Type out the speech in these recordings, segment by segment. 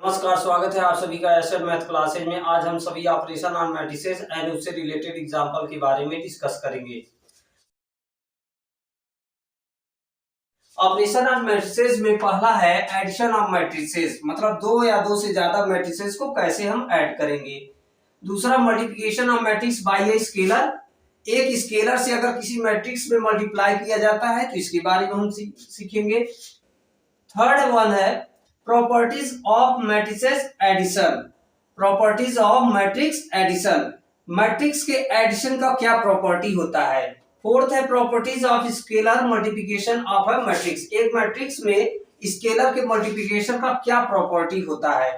नमस्कार, स्वागत है आप सभी का एसएड मैथ क्लासेज में। आज हम सभी ऑपरेशन ऑन मैट्रिसेस एंड उससे रिलेटेड एग्जांपल के बारे में डिस्कस करेंगे। ऑपरेशन ऑन मैट्रिसेस में पहला है एडिशन ऑफ मैट्रिसेस, मतलब दो या दो से ज्यादा मैट्रिसेस को कैसे हम ऐड करेंगे। दूसरा multiplication of matrix bye a scalar, एक स्केलर से अगर किसी मैट्रिक्स में मल्टीप्लाई किया जाता है तो इसके बारे में हम सीखेंगे। थर्ड वन है properties of matrices addition, properties of matrix addition, matrix के एडिशन का क्या प्रॉपर्टी होता है। फोर्थ है properties of scalar multiplication of a matrix, एक मैट्रिक्स में स्केलर के मल्टीप्लिकेशन का क्या प्रॉपर्टी होता है।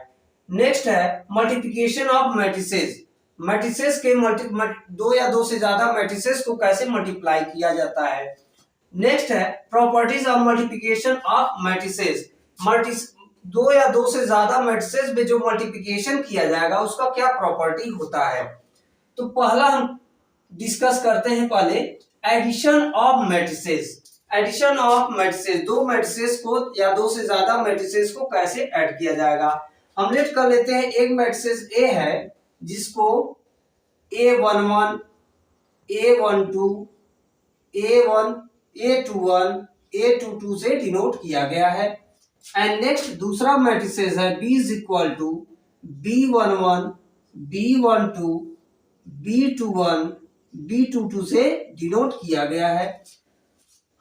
नेक्स्ट है मल्टीप्लिकेशन ऑफ मैट्रिसेस, मैट्रिसेस के दो या दो से ज्यादा मैट्रिसेस को कैसे मल्टीप्लाई किया जाता है। नेक्स्ट है properties of multiplication of matrices, दो या दो से ज्यादा मैट्रिसेस में जो मल्टीप्लिकेशन किया जाएगा उसका क्या प्रॉपर्टी होता है। तो पहला हम डिस्कस करते हैं पहले addition of matrices. Addition of matrices, दो मैट्रिसेस को या दो से ज्यादा मैट्रिसेस को कैसे ऐड किया जाएगा। हम लेट कर लेते हैं एक मैट्रिसेस ए है जिसको A11, A12, A1, A21, A22 से डिनोट किया गया है। एंड नेक्स्ट दूसरा मैट्रिसेस है B is equal to B11, B12, B21, B22 से डिनोट किया गया है।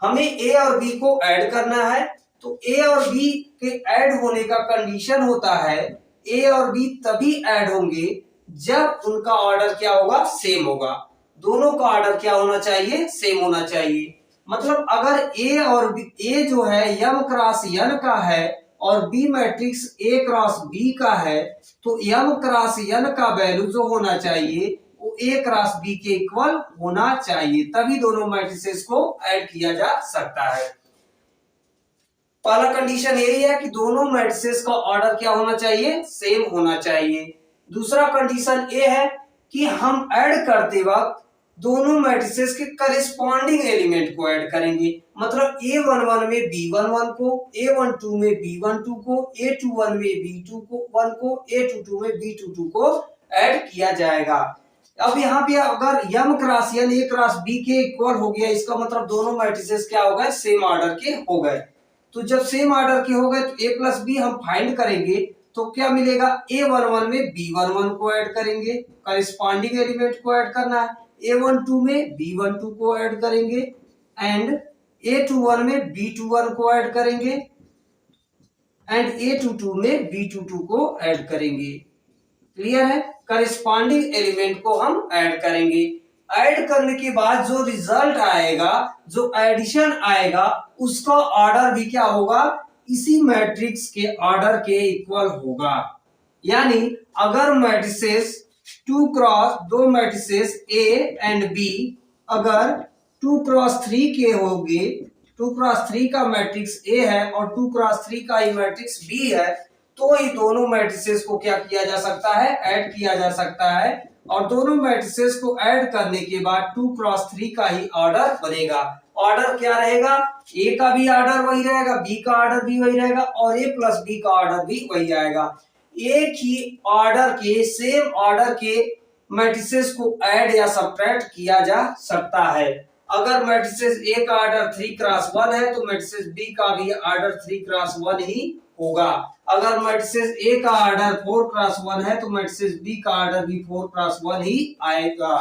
हमें A और B को ऐड करना है, तो A और B के ऐड होने का कंडीशन होता है A और B तभी ऐड होंगे जब उनका ऑर्डर क्या होगा, सेम होगा। दोनों का ऑर्डर क्या होना चाहिए, सेम होना चाहिए। मतलब अगर A और B, A जो है M क्रॉस N का है और B matrix A cross B का है, तो M क्रॉस N का वैल्यू जो होना चाहिए वो A क्रॉस B के इक्वल होना चाहिए, तभी दोनों मैट्रिसेस को ऐड किया जा सकता है। पहला कंडीशन यही है कि दोनों मैट्रिसेस का ऑर्डर क्या होना चाहिए, सेम होना चाहिए। दूसरा कंडीशन ये है कि हम ऐड करते वक्त दोनों मैट्रिसेस के करेस्पॉन्डिंग एलिमेंट को ऐड करेंगे। मतलब A11 में B11 को, A12 में B12 को, A21 में B21 को, A22 में B22 को ऐड किया जाएगा। अब यहाँ पे अगर M cross N A cross B के इक्वल हो गया, इसका मतलब दोनों मैट्रिसेस क्या हो गए, सेम ऑर्डर के हो गए। तो जब सेम ऑर्डर के हो गए तो A प्लस B हम फाइंड करेंगे, तो क्या मिलेगा, A11 में B11 को ऐड करेंगे, करेस्पॉन्डिंग एलिमेंट को ऐड करना है। A12 में B12 को ऐड करेंगे एंड A21 में B21 को ऐड करेंगे एंड A22 में B22 को ऐड करेंगे। क्लियर है, करेस्पॉन्डिंग एलिमेंट को हम ऐड करेंगे। ऐड करने के बाद जो रिजल्ट आएगा, जो एडिशन आएगा, उसका ऑर्डर भी क्या होगा, इसी मैट्रिक्स के ऑर्डर के इक्वल होगा। यानी अगर मैट्रिसेस 2 क्रॉस, दो मैट्रिसेस A एंड B अगर 2 क्रॉस 3 के होंगे, 2 क्रॉस 3 का मैट्रिक्स A है और 2 क्रॉस 3 का ही मैट्रिक्स B है, तो ही दोनों मैट्रिसेस को क्या किया जा सकता है, ऐड किया जा सकता है। और दोनों मैट्रिसेस को ऐड करने के बाद 2 क्रॉस 3 का ही ऑर्डर बनेगा। ऑर्डर क्या रहेगा, A का भी ऑर्डर वही रहेगा, B का ऑर्डर भी वही रहेगा और A प्लस B का ऑर्डर भी वही आएगा। एक ही ऑर्डर के, सेम ऑर्डर के मैट्रिसेस को ऐड या सब्ट्रैक्ट किया जा सकता है। अगर मैट्रिसेस A का ऑर्डर 3 क्रॉस 1 है तो मैट्रिसेस B का भी ऑर्डर 3 क्रॉस 1 ही होगा। अगर मैट्रिसेस A का ऑर्डर 4 क्रॉस 1 है तो मैट्रिसेस B का ऑर्डर भी 4 क्रॉस 1 ही आएगा।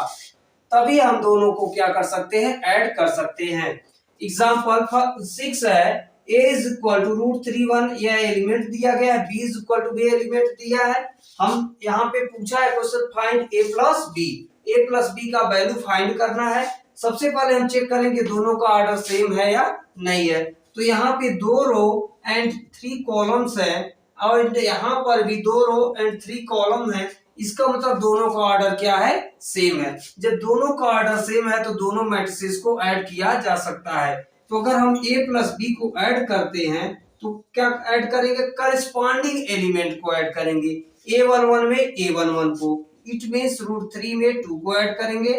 तभी हम दोनों को क्या कर सकते हैं, ऐड कर सकते हैं। एग्जांपल 6 है, A इज इक्वल टू √3 1, यह एलिमेंट दिया गया है, B is equal to B element दिया है। हम यहाँ पे पूछा है question find A plus B, A plus B का वैल्यू फाइंड करना है। सबसे पहले हम चेक करेंगे दोनों का ऑर्डर सेम है या नहीं है। तो यहाँ पे 2 रो एंड 3 कॉलम्स है और यहाँ पर भी 2 रो एंड 3 कॉलम है, इसका मतलब दोनों का ऑर्डर क्या है, सेम है। जब दोनों का ऑर्डर सेम है तो दोनों मैट्रिसेस को ऐड किया जा सकता है। तो अगर हम A प्लस B को ऐड करते हैं तो क्या ऐड करेंगे, करेस्पॉन्डिंग एलिमेंट को ऐड करेंगे। A11 में A11 को, इट मींस √3 में 2 को ऐड करेंगे,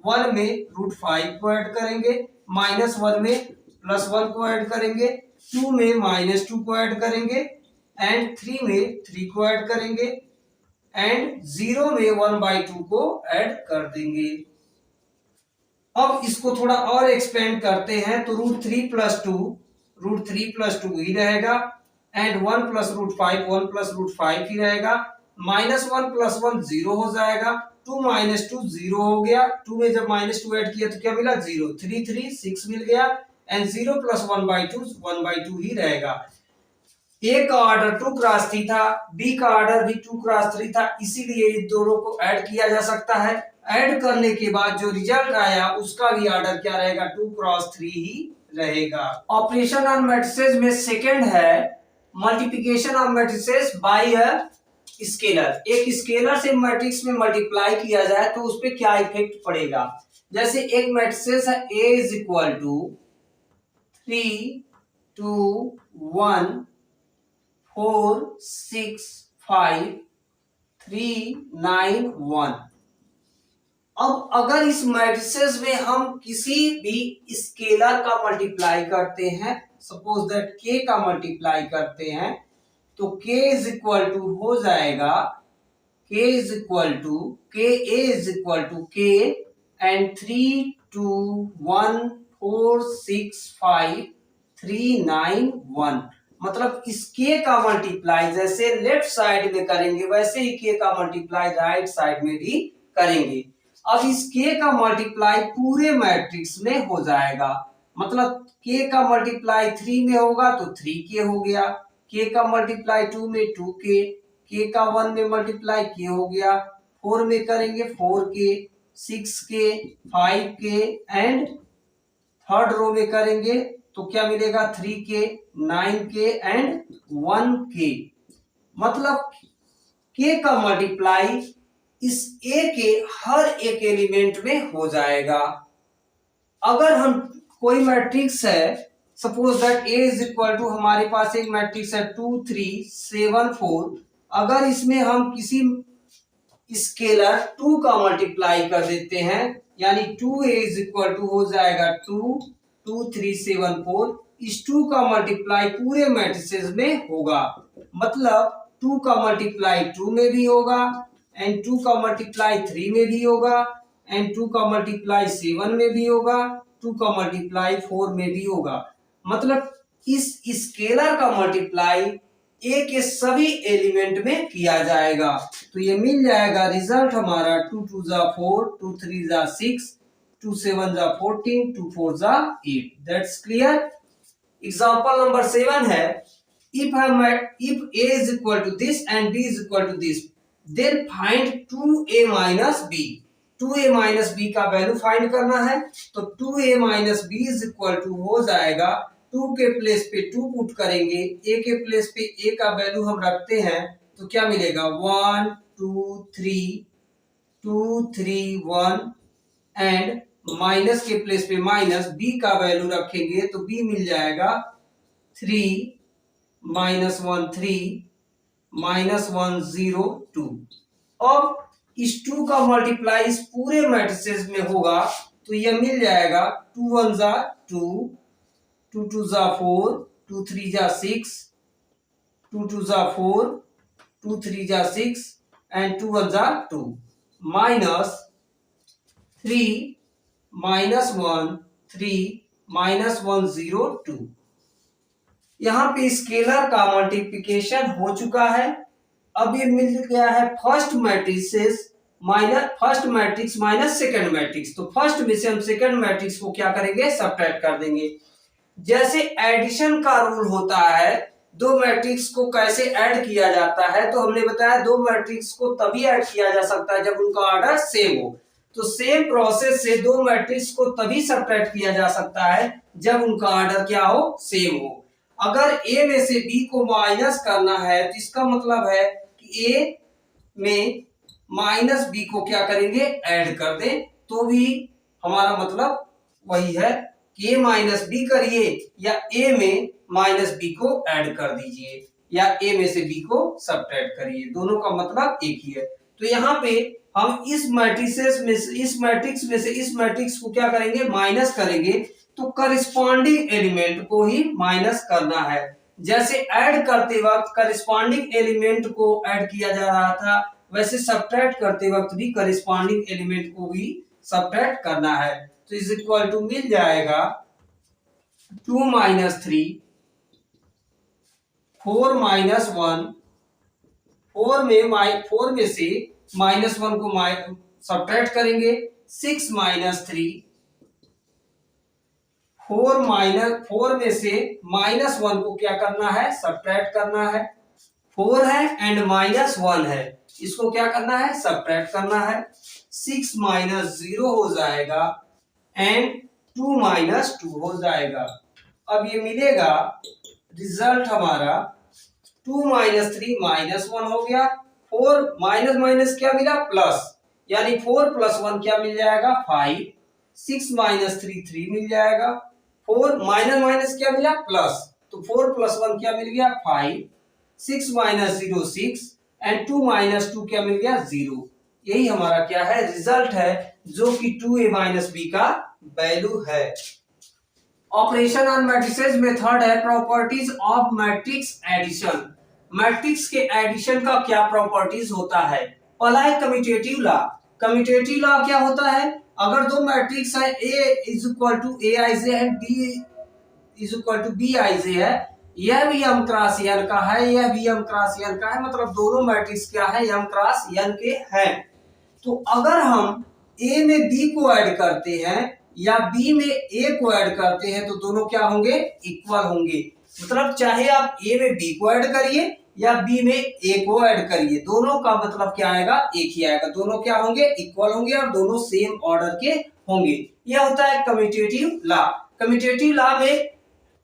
1 में √5 को ऐड करेंगे, -1 में +1 को ऐड करेंगे, 2 में -2 को ऐड करेंगे, एंड 3 में 3 को ऐड करेंगे एंड 0 में 1/2 को ऐड कर देंगे। अब इसको थोड़ा और एक्सपेंड करते हैं तो √3 + 2 ही रहेगा एंड 1 + √5 1 + √5 ही रहेगा। -1 + 1 0 हो जाएगा। 2 - 2 0 हो गया। 2 में जब -2 ऐड किया तो क्या मिला 0। 3 3 6 मिल गया एंड 0 + 1/2 1/2 ही रहेगा। ए का ऑर्डर 2 क्रॉस 3 था, बी का ऑर्डर भी 2 क्रॉस 3 था, इसीलिए इन दोनों को ऐड किया जा सकता है। ऐड करने के बाद जो रिजल्ट आया उसका भी ऑर्डर क्या रहेगा 2 क्रॉस 3 ही रहेगा। ऑपरेशन ऑन मैट्रिसेस में सेकंड है multiplication of matrices by a scalar. एक स्केलर से मैट्रिक्स में मल्टीप्लाई किया जाए तो उस पर क्या इफेक्ट पड़ेगा। जैसे एक मैट्रिसेस है A = 3 2 1 4 6 5 3 9 1। अब अगर इस मैट्रिसेस में हम किसी भी स्केलर का मल्टीप्लाई करते हैं, सपोज दैट k का मल्टीप्लाई करते हैं तो k = हो जाएगा k एंड 3 2 1 4 6 5 3 9 1। मतलब इस k का मल्टीप्लाई जैसे लेफ्ट साइड में करेंगे वैसे ही k का मल्टीप्लाई राइट साइड में भी करेंगे। अब इस k का मल्टीप्लाई पूरे मैट्रिक्स में हो जाएगा। मतलब k का मल्टीप्लाई 3 में होगा तो 3k हो गया, k का मल्टीप्लाई 2 में 2k, k का 1 में मल्टीप्लाई k हो गया, 4 में करेंगे 4k, 6k, 5k and third row में करेंगे तो क्या मिलेगा 3k, 9k एंड 1k। मतलब k का मल्टीप्लाई इस a के हर एक एलिमेंट में हो जाएगा। अगर हम कोई मैट्रिक्स है सपोज दैट A = हमारे पास एक मैट्रिक्स है 2 3 7 4। अगर इसमें हम किसी स्केलर 2 का मल्टीप्लाई कर देते हैं यानी 2A = हो जाएगा 2 2 3 7 4। इस 2 का मल्टीप्लाई पूरे मैट्रिसेस में होगा। मतलब 2 का मल्टीप्लाई 2 में भी होगा एंड 2 का मल्टीप्लाई 3 में भी होगा एंड 2 का मल्टीप्लाई 7 में भी होगा, 2 का मल्टीप्लाई 4 में भी होगा। मतलब इस स्केलर का मल्टीप्लाई a के सभी एलिमेंट में किया जाएगा। तो ये मिल जाएगा रिजल्ट हमारा 2 2 = 4 2 3 = 6 2 7 = 14 2 4 = 8। That's clear. एग्जांपल नंबर 7 है if a = this and b = this then find 2a - b। 2a - b का वैल्यू फाइंड करना है तो 2a - b = हो जाएगा 2 के प्लेस पे 2 पुट करेंगे, a के प्लेस पे a का वैल्यू हम रखते हैं तो क्या मिलेगा 1 2 3 2 3 1 एंड माइनस के प्लेस पे माइनस, b का वैल्यू रखेंगे तो b मिल जाएगा 3 -1 3 -1 0 2। अब इस 2 का मल्टीप्लाई इस पूरे मैट्रिसेस में होगा तो यह मिल जाएगा 2 1 = 2 2 2 = 4 2 3 = 6 2 2 = 4 2 3 = 6 एंड 2 1 = 2 माइनस 3 -1 3 -1 0 2। यहाँ पे स्केलर का मल्टीप्लिकेशन हो चुका है। अब ये मिल गया है first matrix minus second matrix. तो फर्स्ट में से हम सेकंड मैट्रिक्स को क्या करेंगे सब्ट्रैक्ट कर देंगे। जैसे एडिशन का रूल होता है दो मैट्रिक्स को कैसे ऐड किया जाता है तो हमने बताया दो मैट्रिक्स को तभी ऐड किया जा सकता है जब उनका ऑर्डर सेम हो। तो सेम प्रोसेस से दो मैट्रिक्स को तभी सब्ट्रैक्ट किया जा सकता है जब उनका ऑर्डर क्या हो सेम हो। अगर a में से b को माइनस करना है तो इसका मतलब है कि a में माइनस b को क्या करेंगे ऐड कर दें तो भी हमारा मतलब वही है कि a माइनस b करिए या a में माइनस b को ऐड कर दीजिए या a में से b को सब्ट्रैक्ट करिए, दोनों का मतलब एक ही है। तो यहाँ पे हम इस मैट्रिक्स में से इस मैट्रिक्स को क्या करेंगे माइनस करेंगे तो करस्पॉन्डिंग एलिमेंट को ही माइनस करना है। जैसे ऐड करते वक्त करस्पॉन्डिंग एलिमेंट को ऐड किया जा रहा था, वैसे सब्ट्रैक्ट करते वक्त भी करस्पॉन्डिंग एलिमेंट को भी सब्ट्रैक्ट करना है। तो इज इक्वल टू मिल जाएगा 2 माइनस 3, 4 माइनस 1, 4 में से -1 को सब्ट्रैक्ट करेंगे, 6 माइनस 3, 4 में से -1 को क्या करना है, सब्ट्रैक्ट करना है। 4 है एंड -1 है, इसको क्या करना है, सब्ट्रैक्ट करना है। 6 माइनस 0 हो जाएगा एंड 2 माइनस 2 हो जाएगा। अब ये मिलेगा रिजल्ट हमारा 2 माइनस 3 -1 हो गया, 4 माइनस माइनस क्या मिला, प्लस, यानी 4 प्लस 1 क्या मिल जाएगा, 5, 6 माइनस 3 3 मिल जाएगा, 4 माइनस माइनस क्या मिला, प्लस, तो 4 प्लस 1 क्या मिल गया, 5, 6 माइनस 0 6 एंड 2 माइनस 2 क्या मिल गया, 0। यही हमारा क्या है, रिजल्ट है, जो कि 2a माइनस b का वैल्यू है। ऑपरेशन ऑन मैट्रिसेस में थर्ड है properties of matrix addition. Matrix के एडिशन का क्या प्रॉपर्टीज होता है। पहला है कम्यूटेटिव लॉ। कम्यूटेटिव लॉ क्या होता है, अगर दो मैट्रिक्स है A is equal to a i j है, B is equal to b i j है, यह भी m क्रॉस n का है, यह भी m क्रॉस n का है, मतलब दोनों मैट्रिक्स क्या है, m क्रॉस n के हैं। तो अगर हम A में B को ऐड करते हैं या B में A को ऐड करते हैं तो दोनों क्या होंगे, इक्वल होंगे। मतलब चाहे आप A में B को ऐड करिए या B में A को ऐड करिए, दोनों का मतलब क्या आएगा, एक ही आएगा, दोनों क्या होंगे, इक्वल होंगे और दोनों सेम ऑर्डर के होंगे। यह होता है कम्यूटेटिव लॉ। कम्यूटेटिव लॉ में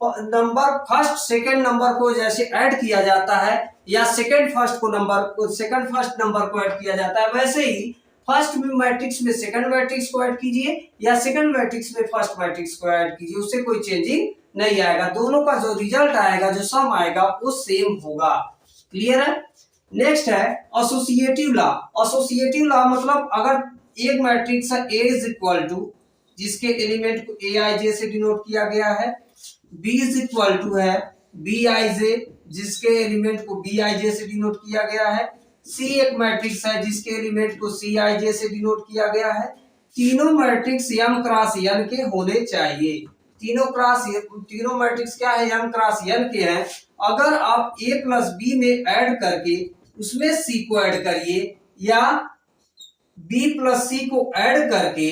नंबर फर्स्ट सेकंड नंबर को जैसे ऐड किया जाता है या सेकंड फर्स्ट नंबर को ऐड किया जाता है, वैसे ही फर्स्ट मैट्रिक्स में सेकंड मैट्रिक्स को ऐड कीजिए या सेकंड मैट्रिक्स में फर्स्ट मैट्रिक्स को ऐड कीजिए, उससे कोई चेंजिंग नहीं आएगा, दोनों का जो रिजल्ट आएगा, जो सम आएगा वो सेम होगा। क्लियर है। नेक्स्ट है एसोसिएटिव लॉ। एसोसिएटिव लॉ मतलब अगर एक मैट्रिक्स है A इज इक्वल टू, जिसके एलिमेंट को ए आई जे से डिनोट किया गया है, B इज इक्वल टू है बी आई जे, जिसके एलिमेंट को बी आई जे से डिनोट किया गया है, C एक मैट्रिक्स है जिसके एलिमेंट को सी आई जे से डिनोट किया गया है। तीनों मैट्रिक्स m क्रॉस n के होने चाहिए। तीनों मैट्रिक्स क्या है, m क्रॉस n के हैं। अगर आप a प्लस बी में ऐड करके उसमें c को ऐड करिए या b प्लस c को ऐड करके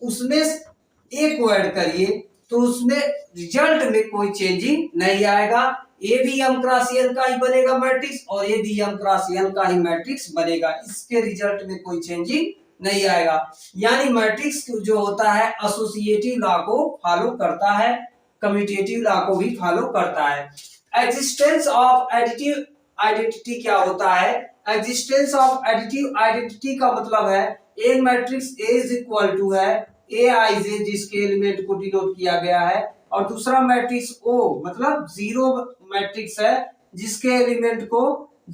उसमें a को ऐड करिए तो उसमें रिजल्ट में कोई चेंजिंग नहीं आएगा। ए भी m क्रॉस n का ही बनेगा मैट्रिक्स और ए भी m क्रॉस n का ही मैट्रिक्स बनेगा, इसके रिजल्ट में कोई चेंजिंग नहीं आएगा। यानी मैट्रिक्स जो होता है एसोसिएटिव लॉ को फॉलो करता है, कम्यूटेटिव लॉ को भी फॉलो करता है। एग्जिस्टेंस ऑफ एडिटिव आइडेंटिटी क्या होता है। एग्जिस्टेंस ऑफ एडिटिव आइडेंटिटी का मतलब है एक matrix A is equal to है ए आई जे, जिसके एलिमेंट को डिनोट किया गया है, और दूसरा मैट्रिक्स O मतलब जीरो मैट्रिक्स है जिसके एलिमेंट को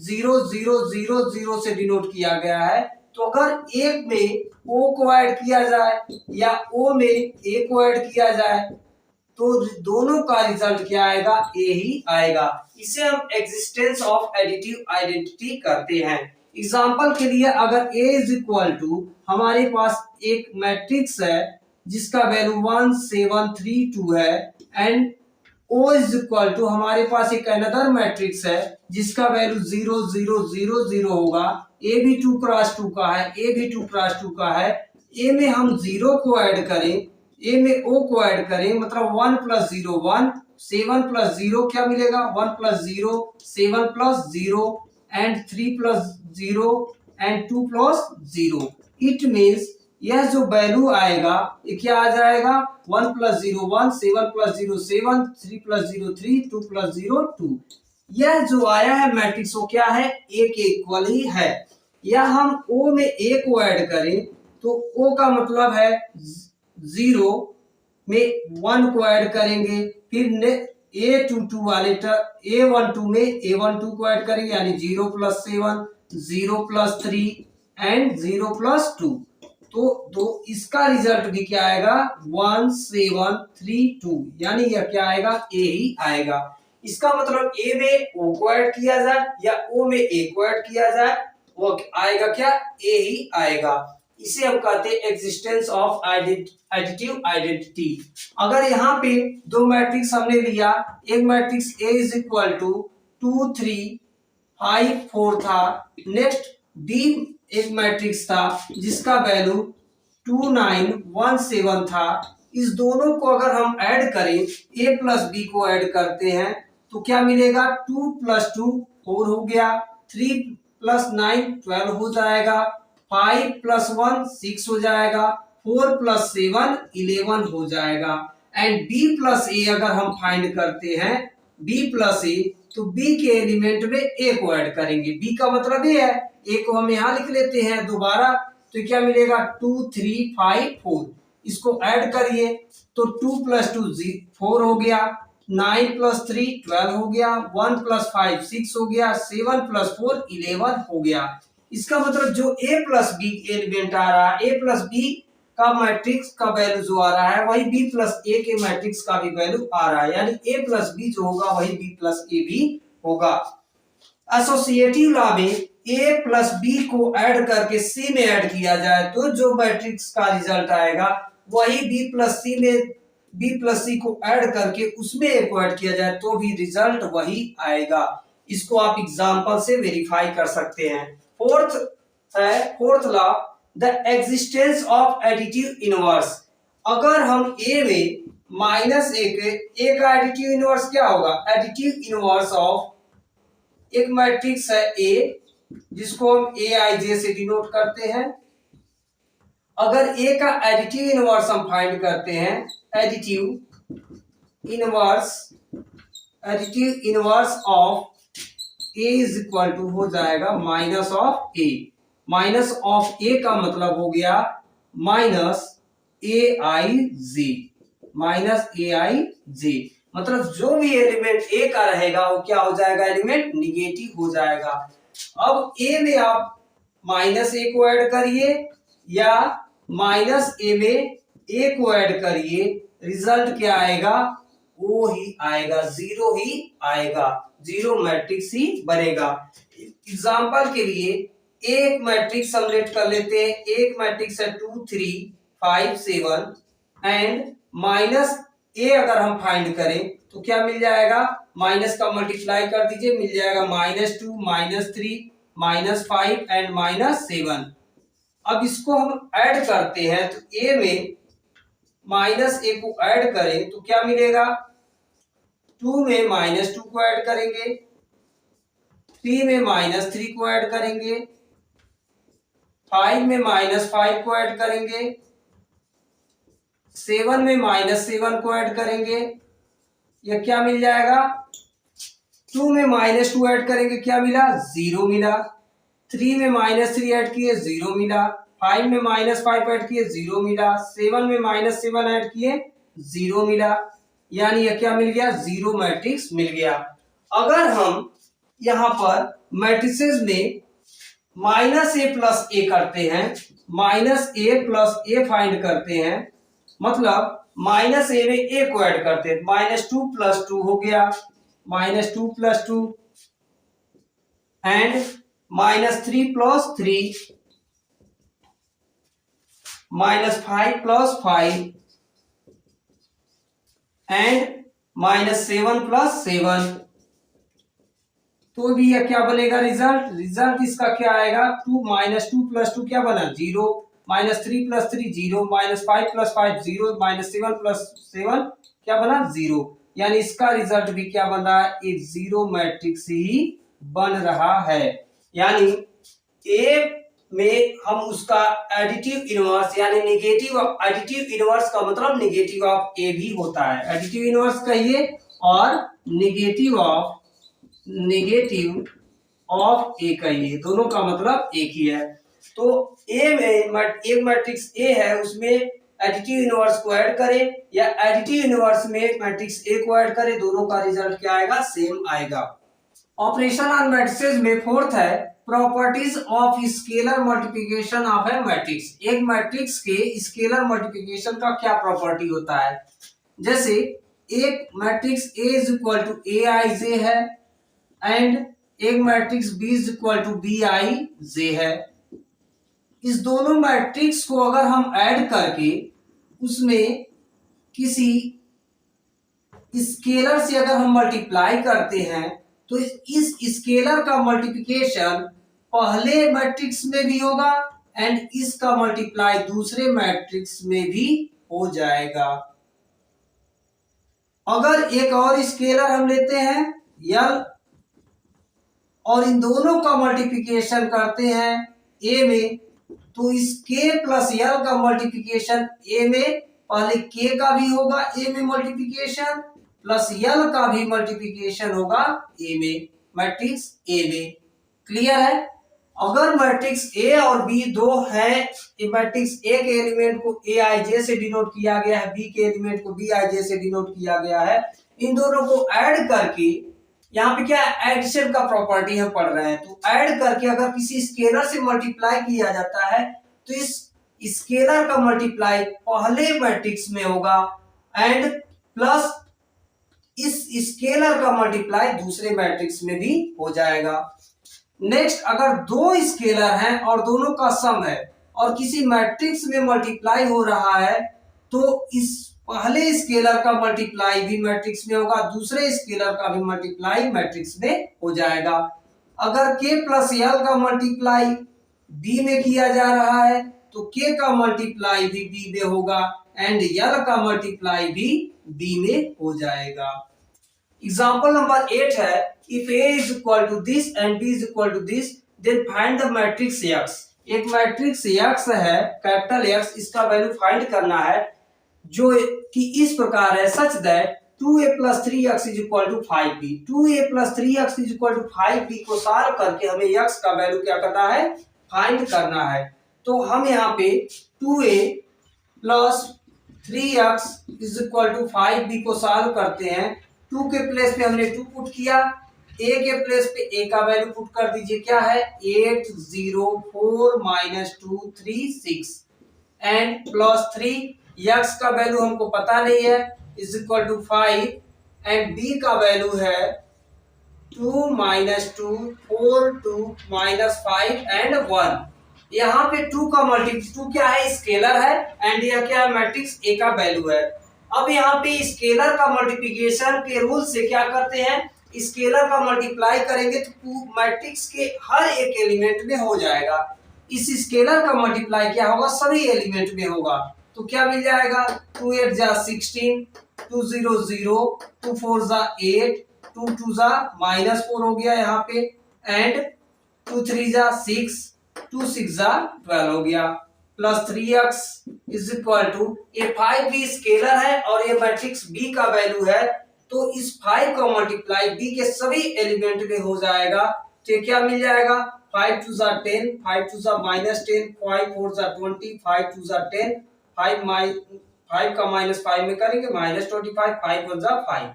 0 0 0 0 से डिनोट किया गया है। तो अगर एक में O को ऐड किया जाए या O में A को ऐड किया जाए तो दोनों का रिजल्ट क्या आएगा, A ही आएगा। इसे हम एग्जिस्टेंस ऑफ एडिटिव आइडेंटिटी करते हैं। एग्जांपल के लिए अगर A इज इक्वल टू हमारे पास एक मैट्रिक्स है जिसका वैल्यू 1 7 3 2 है and O is equal to हमारे पास एक अनदर मैट्रिक्स है जिसका वैल्यू 0 0 0 0 होगा, A भी 2 क्रॉस 2 का है, A भी 2 क्रॉस 2 का है। A में हम 0 को ऐड करें, A में O को ऐड करें, मतलब 1 प्लस 0 1, 7 प्लस 0 क्या मिलेगा, 1 plus 0 7 plus 0 and 3 plus 0 and 2 plus 0। It means यह जो वैल्यू आएगा ये क्या आ जाएगा, 1 प्लस 0 1, 7 प्लस 0 7, 3 प्लस 0 3, 2 प्लस 0 2। यह जो आया है मैट्रिक्स वो क्या है, A के इक्वल ही है। या हम O में A को ऐड करें तो O का मतलब है 0 में 1 को ऐड करेंगे, फिर A22 वाले A12 में A12 को ऐड करेंगे, यानी 0 प्लस 7 0 प्लस 3 एंड 0 प्लस 2। तो इसका रिजल्ट भी क्या आएगा, 1 7 3 2, यानी यह क्या आएगा, A ही आएगा। इसका मतलब ए में ओ को ऐड किया जाए या ओ में ए को ऐड किया जाए, वो आएगा क्या, ए ही आएगा। इसे हम कहते हैं एग्जिस्टेंस ऑफ एडिटिव आइडेंटिटी। अगर यहाँ पे दो मैट्रिक्स हमने लिया, एक matrix A is equal to 2 3 5 4 था, नेक्स्ट बी एक मैट्रिक्स था जिसका वैल्यू 2 9 1 7 था। इस दोनों को अगर हम ऐड करें, ए प्लस बी को ऐड करते हैं तो क्या मिलेगा, 2 + 2 4 हो गया, 3 + 9 12 हो जाएगा, 5 + 1 6 हो जाएगा, 4 + 7 11 हो जाएगा। एंड बी प्लस ए अगर हम फाइंड करते हैं, बी प्लस ए, तो बी के एलिमेंट में ए को ऐड करेंगे। बी का मतलब ये है, ए को हम यहां लिख लेते हैं दोबारा, तो क्या मिलेगा 2 3 5 4। इसको ऐड करिए तो 2 + 2 4 हो गया, 9 + 3 12 हो गया, 1 + 5 6 हो गया, 7 + 4 11 हो गया। इसका मतलब जो a प्लस बी एलिमेंट आ रहा है, a प्लस बी का मैट्रिक्स का वैल्यू जो आ रहा है वही b प्लस ए के मैट्रिक्स का भी वैल्यू आ रहा है, यानी a प्लस बी जो होगा वही b प्लस ए भी होगा। एसोसिएटिव लॉ में a प्लस बी को ऐड करके c में ऐड किया जाए तो जो मैट्रिक्स का रिजल्ट आएगा वही b प्लस सी में b प्लस सी को ऐड करके उसमें a को ऐड किया जाए तो भी रिजल्ट वही आएगा। इसको आप एग्जांपल से वेरीफाई कर सकते हैं। Fourth law, the existence of additive inverse. अगर हम a में माइनस ए का एडिटिव इनवर्स क्या होगा, एडिटिव इनवर्स ऑफ एक मैट्रिक्स है A जिसको हम aij से डिनोट करते हैं। अगर A का एडिटिव इनवर्स हम फाइंड करते हैं, additive inverse of A is equal to हो जाएगा minus of A। Minus of A का मतलब हो गया माइनस aij, मतलब जो भी एलिमेंट ए का रहेगा वो क्या हो जाएगा, एलिमेंट निगेटिव हो जाएगा। अब ए में आप माइनस ए को ऐड करिए या माइनस ए में ए को ऐड करिए, रिजल्ट क्या आएगा, वो ही आएगा, जीरो ही आएगा, जीरो मैट्रिक्स ही बनेगा। एग्जांपल के लिए एक मैट्रिक्स हम लेट कर लेते हैं, एक मैट्रिक्स है 2 3 5 7 एंड माइनस ए अगर हम फाइंड करें तो क्या मिल जाएगा, माइनस का मल्टीप्लाई कर दीजिए, मिल जाएगा -2 -3 -5 एंड -7। अब इसको हम ऐड करते हैं तो ए में माइनस ए को ऐड करें तो क्या मिलेगा, 2 में -2 को ऐड करेंगे, 3 में -3 को ऐड करेंगे, 5 में -5 को ऐड करेंगे, 7 में -7 को ऐड करेंगे, यह क्या मिल जाएगा, 2 में -2 ऐड करेंगे, क्या मिला, 0 मिला, 3 में -3 ऐड किए 0 मिला, 5 में -5 ऐड किए 0 मिला, 7 में -7 ऐड किए 0 मिला, यानी यह क्या मिल गया, जीरो मैट्रिक्स मिल गया। अगर हम यहां पर मैट्रिसेस में -a प्लस ए करते हैं, -a प्लस ए फाइंड करते हैं, मतलब माइनस ए में ए को ऐड करते हैं, -2 + 2 हो गया, -2 + 2 एंड -3 + 3 -5 + 5 एंड -7 + 7, तो भी यह क्या बनेगा, रिजल्ट इसका क्या आएगा, -2 + 2 क्या बना, 0, -3 + 3 0, -5 + 5 0, -7 + 7 क्या बना, 0, यानी इसका रिजल्ट भी क्या बन रहा है, एक जीरो मैट्रिक्स ही बन रहा है। यानी ए में हम उसका एडिटिव इनवर्स यानी नेगेटिव ऑफ एडिटिव इनवर्स का मतलब नेगेटिव ऑफ ए भी होता है, एडिटिव इनवर्स कहिए और नेगेटिव ऑफ ए कहिए, दोनों का मतलब एक ही है। तो ए में एक मैट्रिक्स ए है, उसमें एडिटिव इनवर्स को ऐड करें या एडिटिव इनवर्स में मैट्रिक्स ए को ऐड करें, दोनों का रिजल्ट क्या आएगा, सेम आएगा। ऑपरेशन ऑन मैट्रिसेस में फोर्थ है properties of scalar multiplication of a matrix. एक मैट्रिक्स के स्केलर मल्टीप्लिकेशन का क्या प्रॉपर्टी होता है, जैसे एक matrix A is equal to a i j है एंड एक matrix B is equal to b i j है। इस दोनों मैट्रिक्स को अगर हम ऐड करके उसमें किसी स्केलर से अगर हम मल्टीप्लाई करते हैं तो इस स्केलर का मल्टीप्लिकेशन पहले मैट्रिक्स में भी होगा एंड इसका मल्टीप्लाई दूसरे मैट्रिक्स में भी हो जाएगा। अगर एक और स्केलर हम लेते हैं यल और इन दोनों का मल्टीप्लिकेशन करते हैं ए में, तो इस k प्लस यल का मल्टीप्लिकेशन ए में पहले k का भी होगा ए में मल्टीप्लिकेशन प्लस यल का भी मल्टीप्लिकेशन होगा ए में, मैट्रिक्स ए में। क्लियर है? अगर मैट्रिक्स ए और बी दो है, मैट्रिक्स ए के एलिमेंट को ए आई जे से डिनोट किया गया है, बी के एलिमेंट को बी आई जे से डिनोट किया गया है, इन दोनों को ऐड करके यहाँ पे क्या एडिशन का प्रॉपर्टी हम पढ़ रहे हैं, तो ऐड करके अगर किसी स्केलर से मल्टीप्लाई किया जाता है तो इस स्केलर का मल्टीप्लाई पहले मैट्रिक्स में होगा एंड प्लस इस स्केलर का मल्टीप्लाई दूसरे मैट्रिक्स में भी हो जाएगा। नेक्स्ट, अगर दो स्केलर हैं और दोनों का सम है और किसी मैट्रिक्स में मल्टीप्लाई हो रहा है तो इस पहले स्केलर का मल्टीप्लाई भी मैट्रिक्स में होगा, दूसरे स्केलर का भी मल्टीप्लाई मैट्रिक्स में हो जाएगा। अगर k प्लस यल का मल्टीप्लाई b में किया जा रहा है तो k का मल्टीप्लाई भी b में होगा एंड यल का मल्टीप्लाई भी b में हो जाएगा। एग्जाम्पल नंबर 8 है, if a is equal to this and b is equal to this, then find the matrix x। एक मैट्रिक्स x है, कैपिटल X, इसका वैल्यू फाइंड करना है जो कि इस प्रकार है, such that 2a plus 3x is equal to 5b। 2a plus 3x is equal to 5b को सॉल्व करके हमें x का वैल्यू क्या करना है, फाइंड करना है। तो हम यहाँ पे 2a plus 3x is equal to 5b को सॉल्व करते हैं। 2 के प्लेस पे हमने 2 पुट किया, a के प्लेस पे a का वैल्यू पुट कर दीजिए, क्या है 804 minus 236 एंड प्लस 3, x का वैल्यू हमको पता नहीं है, is equal to 5 and b का वैल्यू है 2 minus 2 4 2 minus 5 एंड 1। यहाँ पे 2 का मल्टीप्लाई, 2 क्या है, स्केलर है एंड यह क्या है, मैट्रिक्स a का वैल्यू है। अब यहाँ पे स्केलर का मल्टीप्लिकेशन के रूल से क्या करते हैं, स्केलर का मल्टीप्लाई करेंगे तो मैट्रिक्स के हर एक एलिमेंट में हो जाएगा। इस स्केलर का मल्टीप्लाई क्या होगा, सभी एलिमेंट में होगा। तो क्या मिल जाएगा, 2 8 जा 16, 2 0 0, 2 4 जा 8, 2 2 जा -4 हो गया यहाँ पे एंड 2 3 जा 6, 2 6 जा 12 हो गया, plus 3x is equal to, ये 5 भी स्केलर है और ये मैट्रिक्स b का वैल्यू है, तो इस 5 का मल्टीप्लाई b के सभी एलिमेंट में हो जाएगा। तो क्या मिल जाएगा, 5 2 जा 10, 5 2 जा -10, 5 4 जा 20, 5 2 जा 10, 5 का -5 में करेंगे -25, 5 1 जा 5।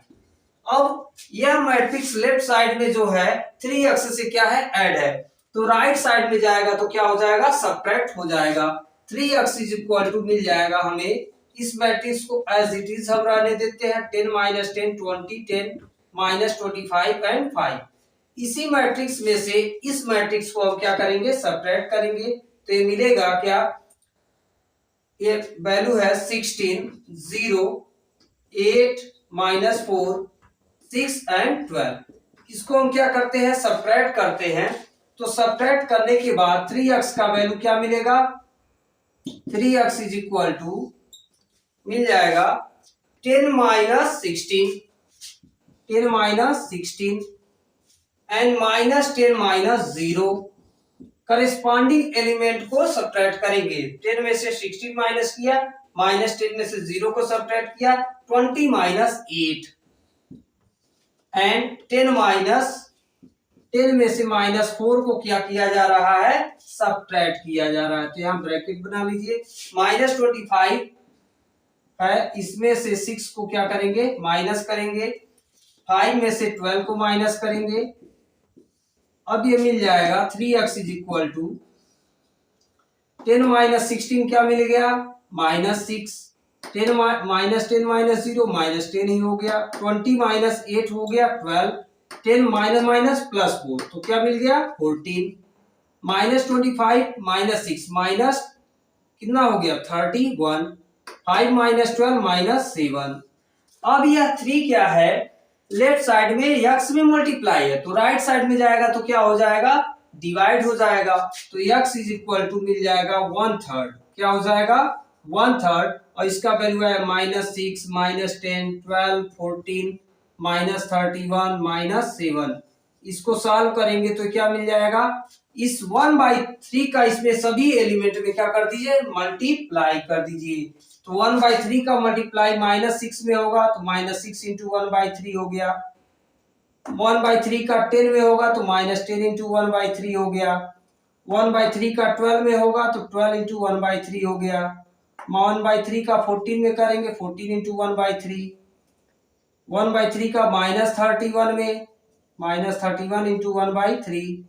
अब यह मैट्रिक्स लेफ्ट साइड में जो है 3x से क्या है, ऐड है, तो राइट साइड में जाएगा तो क्या हो जाएगा, सब्ट्रैक्ट हो जाएगा। 3x इज इक्वल टू मिल जाएगा हमें, इस मैट्रिक्स को एज इट इज हम रहने देते हैं, 10 -10 20, 10 -25 एंड 5। इसी मैट्रिक्स में से इस मैट्रिक्स को हम क्या करेंगे, सब्ट्रैक्ट करेंगे, तो ये मिलेगा क्या, ये वैल्यू है 16 0 8 -4 6 एंड 12। इसको हम क्या करते हैं, सब्ट्रैक्ट करते हैं, तो सब्ट्रैक्ट करने के बाद 3x का वैल्यू क्या मिलेगा, 3x इज इक्वल टू मिल जाएगा 10 -16 एंड -10 -0। करेस्पॉन्डिंग एलिमेंट को सब्ट्रैक्ट करेंगे, 10 में से 16 माइनस किया, -10 में से 0 को सब्ट्रैक्ट किया, 20 -8 एंड 10 में से -4 को क्या किया जा रहा है, सब्ट्रैक्ट किया जा रहा है। तो यहाँ ब्रैकेट बना लीजिए, -25 है, इसमें से 6 को क्या करेंगे, माइनस करेंगे, 5 में से 12 को माइनस करेंगे। अब ये मिल जाएगा 3x इज इक्वल टू 10 -16 क्या मिल गया, -6 10 माइनस 10 माइनस 0 माइनस 10 ही हो गया। 20 माइनस 8 हो गया 12। 10 माइनस माइनस प्लस 4 तो क्या मिल गया 14। माइनस 25 माइनस 6 माइनस कितना हो गया 31। 5 माइनस 12 माइनस 7। अब यह 3 क्या है, लेफ्ट साइड में यक्स में मल्टीप्लाई है, तो राइट साइड में जाएगा तो क्या हो जाएगा डिवाइड हो जाएगा। तो यक्स इज इक्वल टू मिल जाएगा 1/3। क्या हो जाएगा 1/3। और इसका वैल्यू है -6 -10 12 14 -31 -7। इसको सॉल्व करेंगे तो क्या मिल जाएगा, इस 1/3 का इसमें सभी एलिमेंट में क्या कर दीजिए मल्टीप्लाई कर दीजिए। तो 1/3 का मल्टीप्लाई -6 में होगा तो -6 इंटू 1/3 हो गया। 1/3 का 10 में होगा तो -10 इंटू 1/3 हो गया। 1/3 का 12 में होगा तो 12 इंटू 1/3 हो गया। 1/3 का 14 में करेंगे 14 इंटू 1/3। 1/3 का -31 में -31 इंटू 1/3।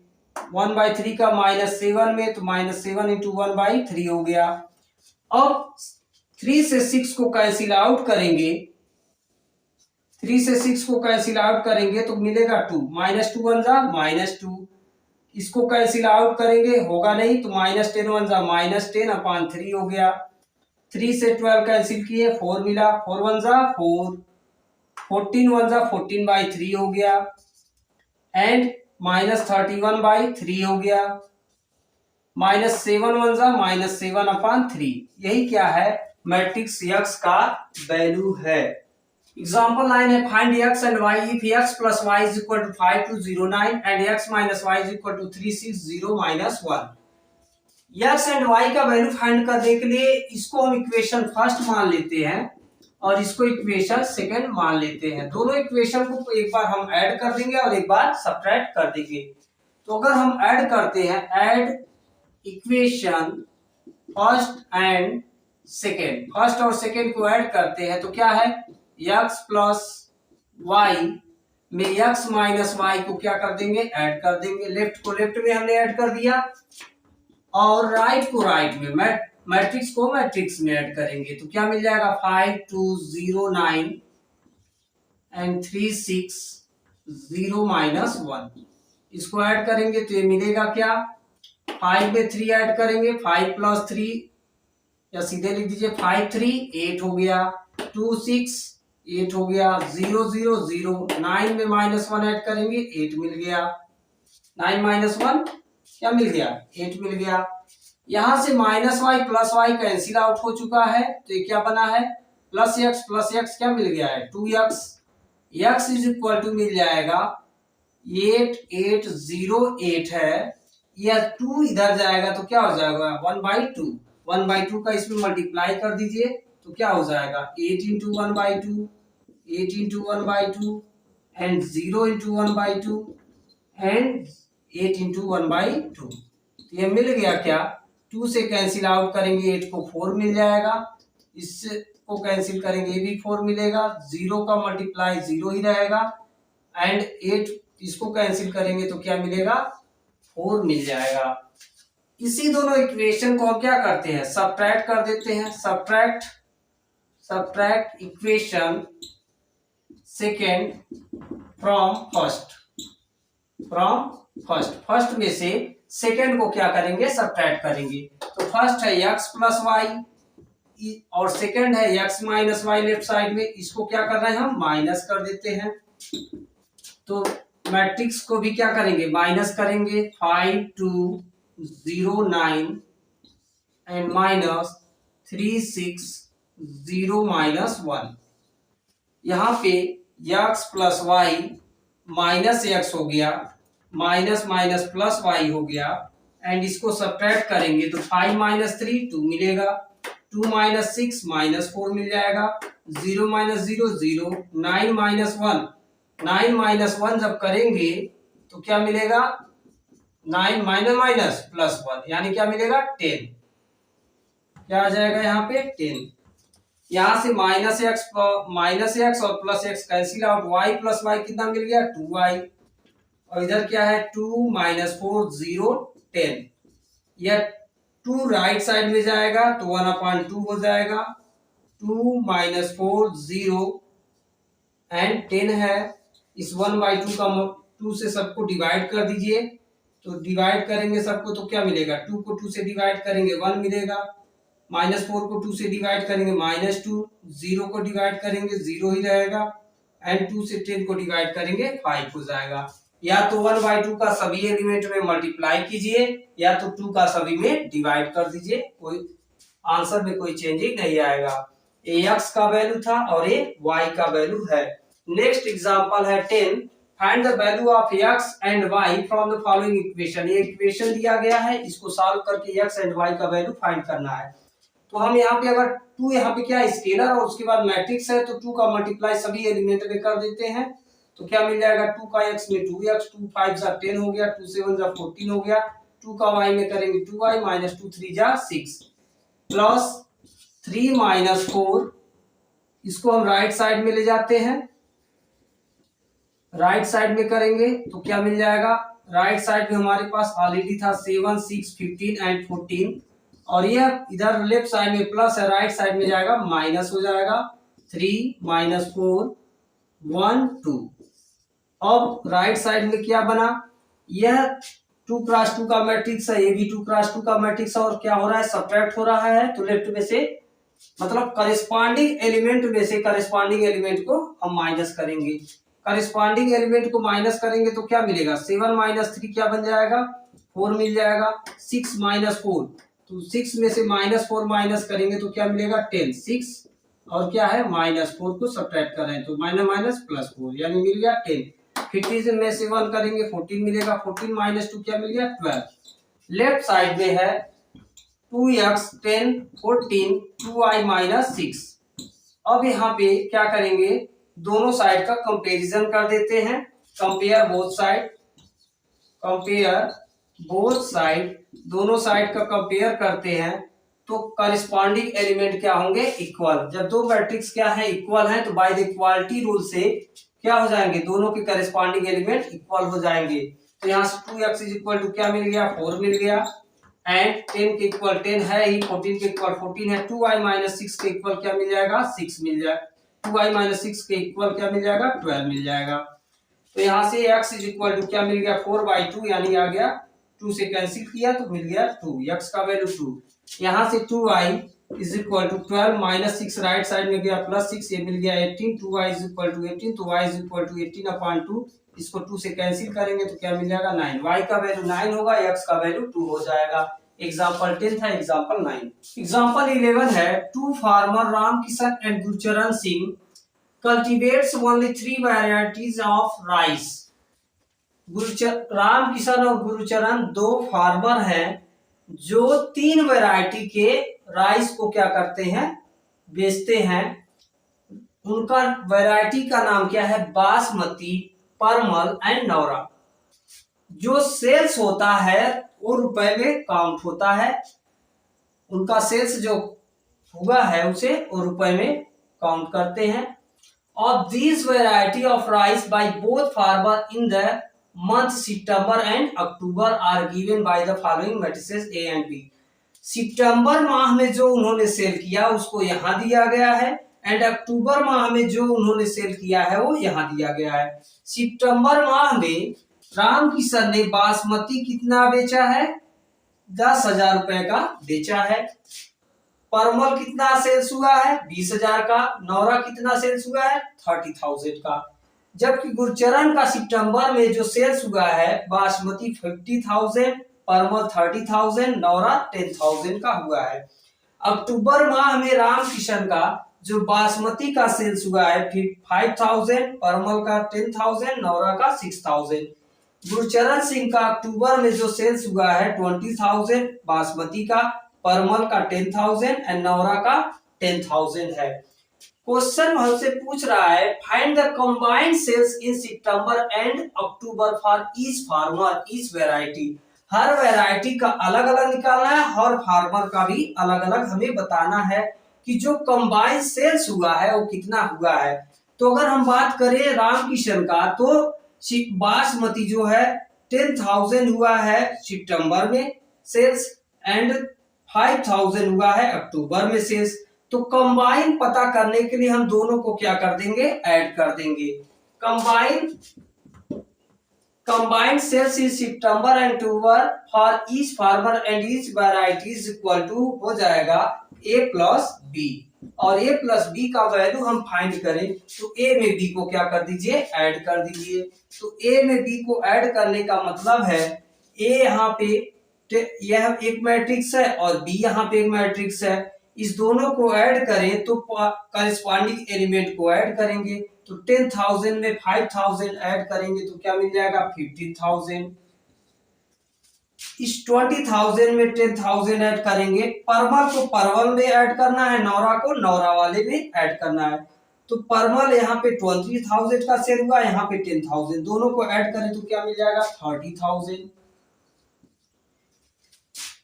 1/3 का -7 में तो -7 इंटू 1/3 हो गया। अब 3 से 6 को कैंसिल आउट करेंगे, 3 से 6 को कैंसिल आउट करेंगे तो मिलेगा 2 -2 वन जा -2। इसको कैंसिल आउट करेंगे होगा नहीं तो -10 वन जा -10/3 हो गया। 3 से 12 कैंसिल किए 4 मिला 4 वन जा 4। 14 वन जा 14/3 हो गया एंड -31/3 हो गया। -7 वन जा -7/3। यही क्या है मैट्रिक्स यक्स का वैल्यू है। एग्जाम्पल 9 है find x and y if x plus y is equal to 5209 and x minus y is equal to 360 -1। x and y का वैल्यू फाइंड करने के लिए इसको हम इक्वेशन फर्स्ट मान लेते हैं और इसको इक्वेशन सेकंड मान लेते हैं। दोनों इक्वेशन को एक बार हम ऐड कर देंगे और एक बार सब्ट्रैक्ट कर देंगे। तो अगर हम ऐड करते हैं, add equation first and second, first और सेकंड को ऐड करते हैं तो क्या है x प्लस वाई में x माइनस वाई को क्या कर देंगे ऐड कर देंगे। लेफ्ट को लेफ्ट में हमने ऐड कर दिया और राइट को राइट में, मैट्रिक्स को मैट्रिक्स में ऐड करेंगे तो क्या मिल जाएगा 5209 एंड 360 -1। इसको ऐड करेंगे तो ये मिलेगा क्या 5 में 3 ऐड करेंगे 5 प्लस 3 या सीधे लिख दीजिए 5 3 8 हो गया 2 6 8 हो गया 0 0 0। 9 में -1 ऐड करेंगे 8 मिल गया। 9 -1 क्या मिल गया 8 मिल गया। यहां से -y plus y cancel out हो चुका है तो ये क्या बना है प्लस x क्या मिल गया है 2x। x is equal to मिल जाएगा 8808 है। यह 2 इधर जाएगा तो क्या हो जाएगा 1/2। 1/2 का इसमें मल्टीप्लाई कर दीजिए तो क्या हो जाएगा 8 into 1/2 8 into 1/2 and 0 into 1/2 and 8 into 1/2। तो ये मिल गया क्या 2 से कैंसिल आउट करेंगे 8 को 4 मिल जाएगा, इससे को कैंसिल करेंगे ये भी 4 मिलेगा। 0 का मल्टीप्लाई 0 ही रहेगा एंड 8 इसको कैंसिल करेंगे तो क्या मिलेगा 4 मिल जाएगा। इसी दोनों इक्वेशन को हम क्या करते हैं सब्ट्रैक्ट कर देते हैं। Subtract equation second from first में से सेकेंड को क्या करेंगे सब्ट्रैक्ट करेंगे। तो फर्स्ट है x प्लस वाई और सेकेंड है x minus Y left side में, इसको क्या कर रहे हैं हम माइनस कर देते हैं। तो मैट्रिक्स को भी क्या करेंगे माइनस करेंगे 5209 एंड -360 -1। यहाँ पे x plus Y minus x हो गया माइनस माइनस प्लस वाई हो गया एंड इसको सब्ट्रैक्ट करेंगे तो 5 - 3 2 मिलेगा। 2 - 6 -4 मिल जाएगा। 0 - 0 0। 9 - 1 जब करेंगे तो क्या मिलेगा 9 माइनस प्लस 1 यानी क्या मिलेगा 10। क्या आ जाएगा यहाँ पे 10। यहां से माइनस एक्स और plus X cancel out, y plus Y कितना मिल गया 2y और इधर क्या है 2 - 4 0 10। यह 2 राइट साइड में जाएगा तो 1/2 हो जाएगा 2 माइनस 4 0 एंड 10 है। इस 1/2 का 2 से सबको डिवाइड कर दीजिए, तो डिवाइड करेंगे सबको तो क्या मिलेगा, 2 को 2 से डिवाइड करेंगे 1 मिलेगा, -4 को 2 से डिवाइड करेंगे -2, 0 को डिवाइड करेंगे 0 ही रहेगा, एंड 2 से 10 को डिवाइड करेंगे 5 हो जाएगा। या तो 1/2 का सभी एलिमेंट में मल्टीप्लाई कीजिए या तो 2 का सभी में डिवाइड कर दीजिए, कोई आंसर में कोई चेंजिंग नहीं आएगा। ये x का वैल्यू था और ये y का वैल्यू है। नेक्स्ट एग्जांपल है 10, find the value of x and y from the following equation. ये इक्वेशन दिया गया है, इसको सॉल्व करके x एंड y का वैल्यू फाइंड करना है। तो हम यहाँ पे अगर 2 यहाँ पे क्या स्केलर और उसके बाद मैट्रिक्स है, तो 2 का मल्टीप्लाई सभी एलिमेंट में कर देते हैं, तो क्या मिल जाएगा, 2 का x में 2x, 2 5 जा 10 हो गया, 2 7 जा 14 हो गया, 2 का y में करेंगे 2y, -2 3 जा 6, प्लस 3 माइनस 4, इसको हम राइट साइड में ले जाते हैं, राइट साइड में करेंगे तो क्या मिल जाएगा, राइट साइड में हमारे पास ऑलरेडी था 7 6 15 एंड 14, और यह इधर लेफ्ट साइड में प्लस है, राइट साइड में जाएगा माइनस हो जाएगा, 3 माइनस 4 1 2। अब राइट साइड में क्या बना, यह 2 क्रॉस 2 का मैट्रिक्स है, ये भी 2 क्रॉस 2 का मैट्रिक्स है, और क्या हो रहा है, सब्ट्रैक्ट हो रहा है, तो लेफ्ट में से मतलब करेस्पॉन्डिंग एलिमेंट में से करेस्पॉन्डिंग एलिमेंट को हम माइनस करेंगे, करेस्पॉन्डिंग एलिमेंट को माइनस करेंगे तो क्या मिलेगा, 7 माइनस 3 क्या बन जाएगा, 4 मिल जाएगा, 6 माइनस 4, तो 6 में से -4 माइनस करेंगे तो क्या मिलेगा 10, 6 और क्या है -4 को सब्ट्रैक्ट कर रहे हैं तो माइनस +4 यानी मिल गया 10, 50 में से 1 करेंगे 14 मिलेगा, 14 माइनस 2 क्या मिल गया 12। लेफ्ट साइड में है 2x 10 14 2y माइनस 6। अब यहाँ पे क्या करेंगे, दोनों साइड का कंपैरिजन कर देते हैं, compare both side, compare both side, दोनों साइड का कंपेयर करते हैं तो करिस्पॉन्डिंग एलिमेंट क्या होंगे, इक्वल। जब दो मैट्रिक्स क्या है, इक्वल है, तो बाय द इक्वालिटी रूल से क्या हो जाएंगे, दोनों के करिस्पॉन्डिंग एलिमेंट इक्वल हो जाएंगे। तो यहाँ से 2x इज इक्वल टू क्या मिल गया, 4 मिल गया, एंड 10 के इक्वल 10 है ही, 14 के इक्वल 14 है, 2y माइनस 6 के इक्वल क्या मिल जाएगा, 6 मिल जाएगा, 2y माइनस 6 के इक्वल क्या मिल जाएगा, 12 मिल जाएगा। तो यहाँ से x इज इक्वल टू क्या मिल गया, 4/2 यानी आ गया, 2 से कैंसिल किया तो मिल गया 2, x का वैल्यू 2। यहाँ से 2y is equal to 12 minus 6 right side में गया +6, ये मिल गया 18, 2y इज इक्वल टू 18, तो y इज इक्वल टू 18/2, इसको 2 से कैंसिल करेंगे तो क्या मिल जाएगा 9, y का वैल्यू 9 होगा, x का वैल्यू 2 हो जाएगा। एग्जाम्पल 10 था, एग्जाम्पल 9। एग्जाम्पल 11 है, 2 farmer Ramkishan and Gurcharan Singh cultivates only 3 varieties of rice। Ramkishan और गुरुचरण 2 फार्मर हैं जो 3 वैरायटी के राइस को क्या करते हैं, बेचते हैं। उनका वैरायटी का नाम क्या है, बासमती, परमल एंड नौरा। जो सेल्स होता है वो रुपए में काउंट होता है, उनका सेल्स जो हुआ है उसे वो रुपए में काउंट करते हैं। Of these variety of rice by both farmer in the month September and October are given by the following matrices A and B। सितंबर माह में जो उन्होंने सेल किया उसको यहाँ दिया गया है, एंड अक्टूबर माह में जो उन्होंने सेल किया है वो यहाँ दिया गया है। सितंबर माह में रामकिशन ने बासमती कितना बेचा है, 10,000 रुपए का बेचा है। परमल कितना सेल्स हुआ है, 20,000 का। नौरा कितना सेल्स हुआ है, 30,000 का। जबकि गुरचरण का सितंबर में जो सेल्स हुआ है, बासमती 50,000, परमल 30,000, नौरा 10,000 का हुआ है। अक्टूबर माह में रामकिशन का जो बासमती का सेल्स हुआ है 5,000, परमल का 10,000, नौरा का 6,000। गुरचरण सिंह का अक्टूबर में जो सेल्स हुआ है 20,000 बासमती का, परमल का 10,000 एंड नौरा का 10,000 है। क्वेश्चन हमसे पूछ रहा है, find the combined sales in September and October for each farmer each variety. हर वैरायटी का अलग अलग निकालना है, हर फार्मर का भी अलग अलग हमें बताना है कि जो कंबाइंड सेल्स हुआ है वो कितना हुआ है। तो अगर हम बात करें रामकिशन का, तो बासमती जो है 10,000 हुआ है सितंबर में सेल्स, एंड 5,000 हुआ है अक्टूबर में सेल्स। तो कंबाइन पता करने के लिए हम दोनों को क्या कर देंगे, ऐड कर देंगे। Combined sales in September and October for each farmer and each variety is equal to हो जाएगा ए प्लस बी, और ए प्लस बी का वैल्यू हम फाइंड करें तो ए में बी को क्या कर दीजिए, ऐड कर दीजिए। तो ए में बी को ऐड करने का मतलब है ए यहाँ पे यह एक मैट्रिक्स है और बी यहाँ पे एक मैट्रिक्स है, इस दोनों को ऐड करें तो करस्पॉन्डिंग एलिमेंट को ऐड करेंगे। तो 10,000 में 5,000 ऐड करेंगे तो क्या मिल जाएगा, 50,000। इस 20,000 में 10,000 ऐड करेंगे, परमल को परवल में ऐड करना है, नौरा को नौरा वाले में ऐड करना है। तो परमल यहाँ पे 20,000 का शेयर हुआ, यहाँ पे 10,000, दोनों को ऐड करें तो क्या मिल जाएगा, 30,000।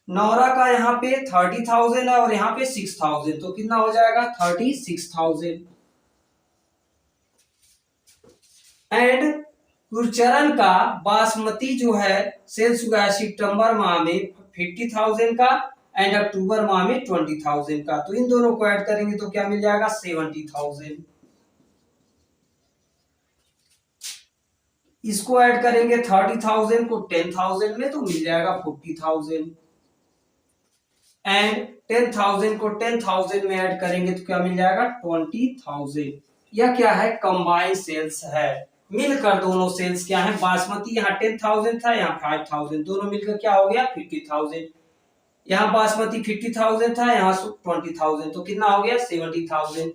नौरा का यहाँ पे 30,000 है और यहाँ पे 6,000, तो कितना हो जाएगा, 36,000। एंड गुरचरण का बासमती जो है सेल्स हुआ है सितंबर माह में 50,000 का एंड अक्टूबर माह में 20,000 का, तो इन दोनों को ऐड करेंगे तो क्या मिल जाएगा, 70,000। इसको ऐड करेंगे 30,000 को 10,000 में तो मिल जाएगा 40,000, एंड 10,000 को 10,000 में ऐड करेंगे तो क्या मिल जाएगा, 20,000। यह क्या है, कंबाइंड सेल्स है, मिलकर दोनों सेल्स क्या है, बासमती यहाँ 10,000 था, यहाँ 5,000, दोनों मिलकर क्या हो गया, 50,000। यहाँ बासमती 50,000 था, यहाँ 20,000, तो कितना हो गया, 70,000।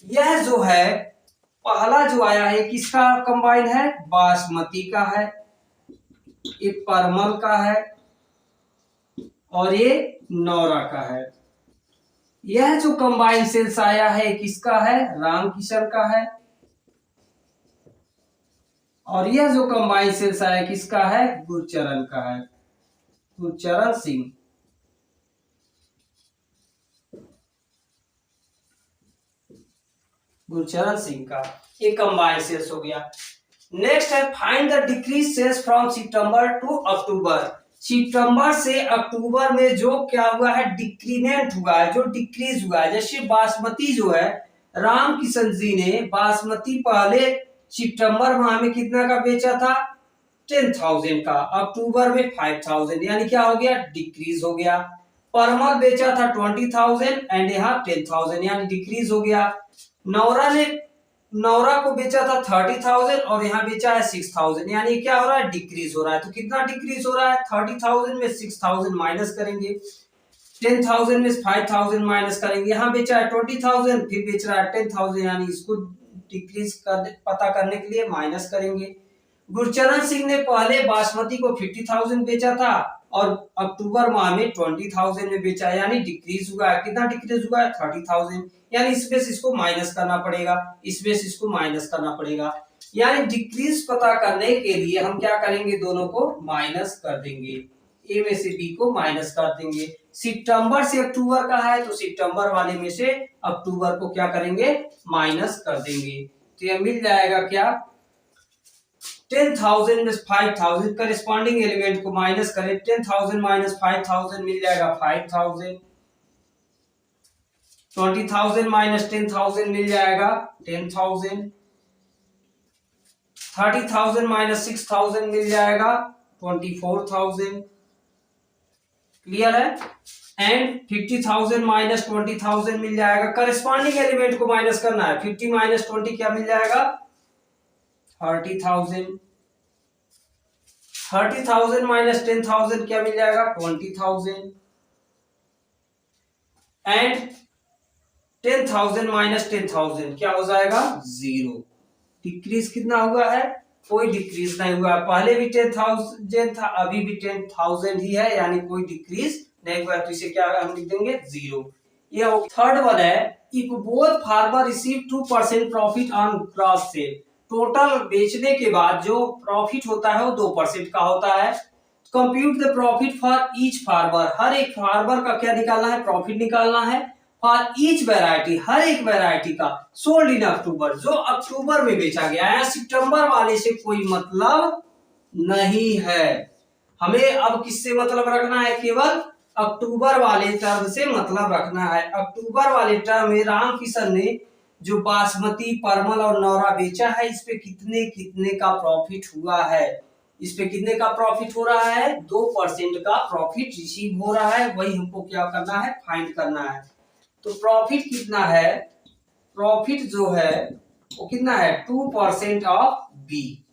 यह जो है पहला जो आया है किसका कंबाइन है, बासमती का है, ये परमल का है और ये नौरा का है। यह जो कंबाइन सेल्स आया है किसका है, रामकिशन का है, और यह जो कंबाइन सेल्स आया किसका है, गुरचरण का है, गुरचरण सिंह। गुरचरण सिंह का ये कंबाइन सेल्स हो गया। नेक्स्ट है find the decrease sales from September to October. सितंबर से अक्टूबर में जो क्या हुआ है, डिक्रीमेंट हुआ है, जो डिक्रीज हुआ है। जैसे बासमती जो है, रामकिशन जी ने बासमती पहले सितंबर माह में कितना का बेचा था, 10,000 का, अक्टूबर में 5,000, यानी क्या हो गया, डिक्रीज हो गया। परमल बेचा था 20,000 एंड यहाँ 10,000, यानी डिक्रीज हो गया। नौरा को बेचा था 30,000 और यहाँ बेचा है 6,000, यानी क्या हो रहा है, डिक्रीज हो रहा है। तो कितना डिक्रीज हो रहा है, 30,000 में 6,000 माइनस करेंगे, 10,000 में 5,000 माइनस करेंगे, यहाँ बेचा है 20,000, फिर बेच रहा है 10,000, यानी इसको डिक्रीज पता करने के लिए माइनस करेंगे। गुरचरण सिंह ने पहले बासमती को 50,000 बेचा था और अक्टूबर माह में 20,000 में बेचा, यानी डिक्रीज हुआ है। कितना डिक्रीज हुआ है, 30,000, यानी इसमें से इसको माइनस करना पड़ेगा, इसमें से इसको माइनस करना पड़ेगा। यानी डिक्रीज पता करने के लिए हम क्या करेंगे, दोनों को माइनस कर देंगे, ए में से बी को माइनस कर देंगे। सितंबर से अक्टूबर का है तो सितंबर वाले में से अक्टूबर को क्या करेंगे, माइनस कर देंगे। तो यह मिल जाएगा क्या, 10,000 में 5,000, करेस्पॉन्डिंग एलिमेंट को माइनस करें, 10,000 माइनस 5,000 मिल जाएगा 5,000, 20,000 माइनस 10,000 मिल जाएगा 10,000, 30,000 माइनस 6,000 मिल जाएगा 24,000, क्लियर है। एंड 50,000 माइनस 20,000 मिल जाएगा, करेस्पॉन्डिंग एलिमेंट को माइनस करना है, 50 माइनस 20 क्या मिल जाएगा, 30,000, 30,000 माइनस 10,000 क्या मिल जाएगा, 20,000, एंड 10,000 माइनस 10,000 क्या हो जाएगा, 0। डिक्रीज कितना हुआ है, कोई डिक्रीज नहीं हुआ, पहले भी 10,000 था, अभी भी 10,000 ही है, यानी कोई डिक्रीज नहीं हुआ, तो इसे क्या हम लिख देंगे, 0। ये थर्ड वन है, if both farmer receive 2% profit on cross sell. Total बेचने के बाद जो प्रॉफिट होता है वो 2% का होता है। Compute the profit for each farmer, हर एक फार्मर का क्या निकालना है, प्रॉफिट निकालना है। फॉर ईच वेराइटी, हर एक वेराइटी का, सोल्ड इन अक्टूबर, जो अक्टूबर में बेचा गया है, सितंबर वाले से कोई मतलब नहीं है, हमें अब किससे मतलब रखना है, केवल अक्टूबर वाले टर्म से मतलब रखना है। अक्टूबर वाले टर्म में राम किशन ने जो बासमती, परमल और नौरा बेचा है, इस पे कितने कितने का प्रॉफिट हुआ है, इस पे कितने का प्रॉफिट हो रहा है, 2% का प्रॉफिट रिसीव हो रहा है। वही हमको क्या करना है, फाइंड करना है। तो प्रॉफिट कितना है, प्रॉफिट जो है वो कितना है, 2% ऑफ बी।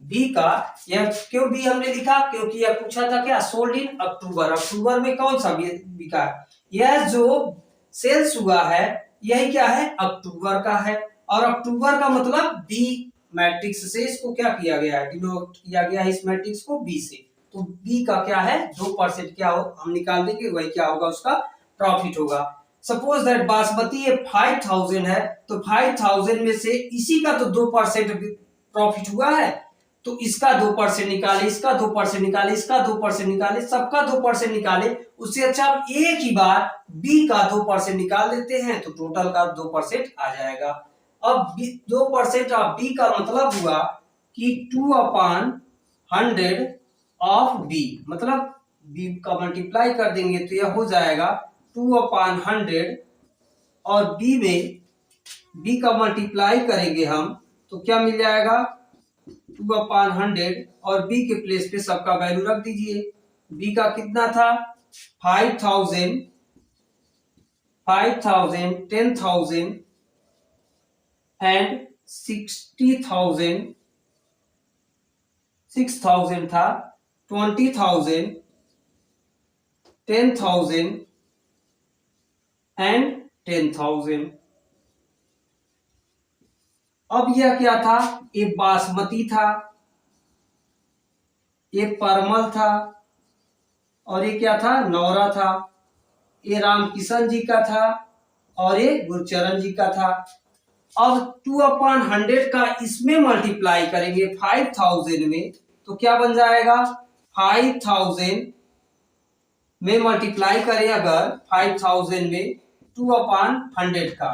बी का, यह क्यों बी हमने लिखा, क्योंकि यह पूछा था क्या, सोल्ड इन अक्टूबर। अक्टूबर में कौन सा बिका, यह जो सेल्स हुआ है यही क्या है, अक्टूबर का है। और अक्टूबर का मतलब बी मैट्रिक्स से इसको क्या किया गया है, डिनोट किया गया है इस मैट्रिक्स को बी से। तो बी का क्या है, 2% क्या हो हम निकाल देंगे, वही क्या होगा, उसका प्रॉफिट होगा। सपोज दैट बासमती ये 5000 है, तो 5000 में से इसी का तो 2% प्रॉफिट हुआ है, तो इसका 2% निकाले, इसका 2% निकाले, इसका 2% निकाले, सबका 2% निकाले। उससे अच्छा हम एक ही बार बी का 2% निकाल देते हैं, तो टोटल का 2% आ जाएगा। अब 2% ऑफ बी का मतलब हुआ कि 2/100 ऑफ बी, मतलब बी का मल्टीप्लाई कर देंगे तो यह हो जाएगा 2/100, और बी में बी का मल्टीप्लाई करेंगे हम तो क्या मिल जाएगा, 2/100, और बी के प्लेस पे सबका वैल्यू रख दीजिए। बी का कितना था, 5000, 10,000 एंड 60,000, 6,000 था, 20,000, 10,000 एंड 10,000। अब यह क्या था, ये बासमती था, ये परमल था, और ये क्या था, नौरा था। ये रामकिशन जी का था और ये गुरचरण जी का था। अब 2/100 का इसमें मल्टीप्लाई करेंगे 5000 में, तो क्या बन जाएगा, 5000 में मल्टीप्लाई करें अगर 5000 में 2/100 का,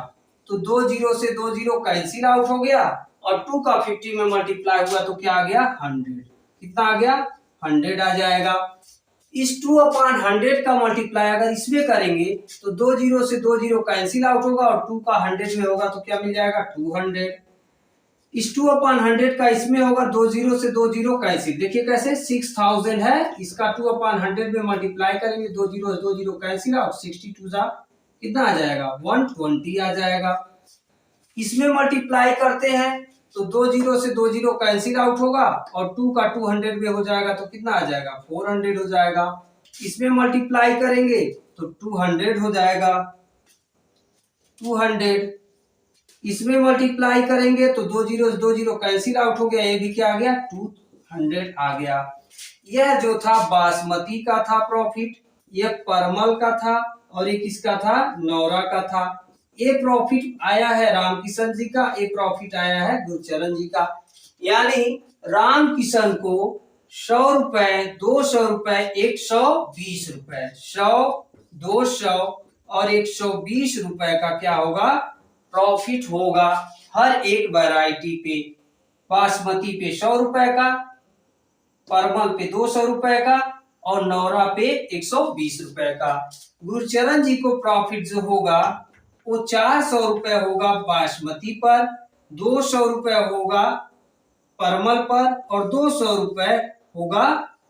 तो 2 जीरो से 2 जीरो कैंसिल आउट हो गया, और 2 का 50 में मल्टीप्लाई हुआ तो क्या आ गया, 100। कितना आ गया, 100 आ जाएगा। इस 2/100 का मल्टीप्लाई अगर इसमें करेंगे तो 2 जीरो से 2 जीरो कैंसिल आउट होगा, और 2 का 100 में होगा तो क्या मिल जाएगा, 200। इस 2/100 का इसमें होगा, 2 जीरो से 2 जीरो कैंसिल, देखिए कैसे, 6000 है, इसका 2/100 में मल्टीप्लाई करेंगे, 2 जीरो से 2 जीरो कैंसिल आउट, 62 जा कितना आ जाएगा, 120 आ जाएगा। इसमें मल्टीप्लाई करते हैं तो 2 जीरो से 2 जीरो कैंसिल आउट होगा, और 2 का 200 में हो जाएगा तो कितना आ जाएगा, 400 हो जाएगा। इसमें मल्टीप्लाई करेंगे तो 200 हो जाएगा, 200। इसमें मल्टीप्लाई करेंगे तो 2 जीरो से 2 जीरो कैंसिल आउट हो गया, ये भी क्या आ गया, 200 आ गया। यह जो था बासमती का था प्रॉफिट, यह परमल का था, और ये किसका था, नौरा का था। ये प्रॉफिट आया है रामकिशन जी का, ये प्रॉफिट आया है गुरचरण जी का। यानी रामकिशन को 100 रुपए, 200 रुपए, 120 रुपए, 100, 200 और 120 रुपए का क्या होगा, प्रॉफिट होगा हर एक वैरायटी पे। बासमती पे 100 रुपए का, परमल पे 200 रुपए का, और नौरा पे 120 रुपए का। गुरचरण जी को प्रॉफिट जो होगा वो 400 रुपए होगा बासमती पर, 200 रुपए होगा परमल पर, और 200 रुपए होगा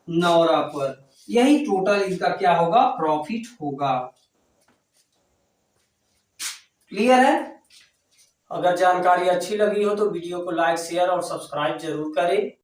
नौरा पर। यही टोटल इनका क्या होगा, प्रॉफिट होगा। क्लियर है। अगर जानकारी अच्छी लगी हो तो वीडियो को लाइक, शेयर और सब्सक्राइब जरूर करें।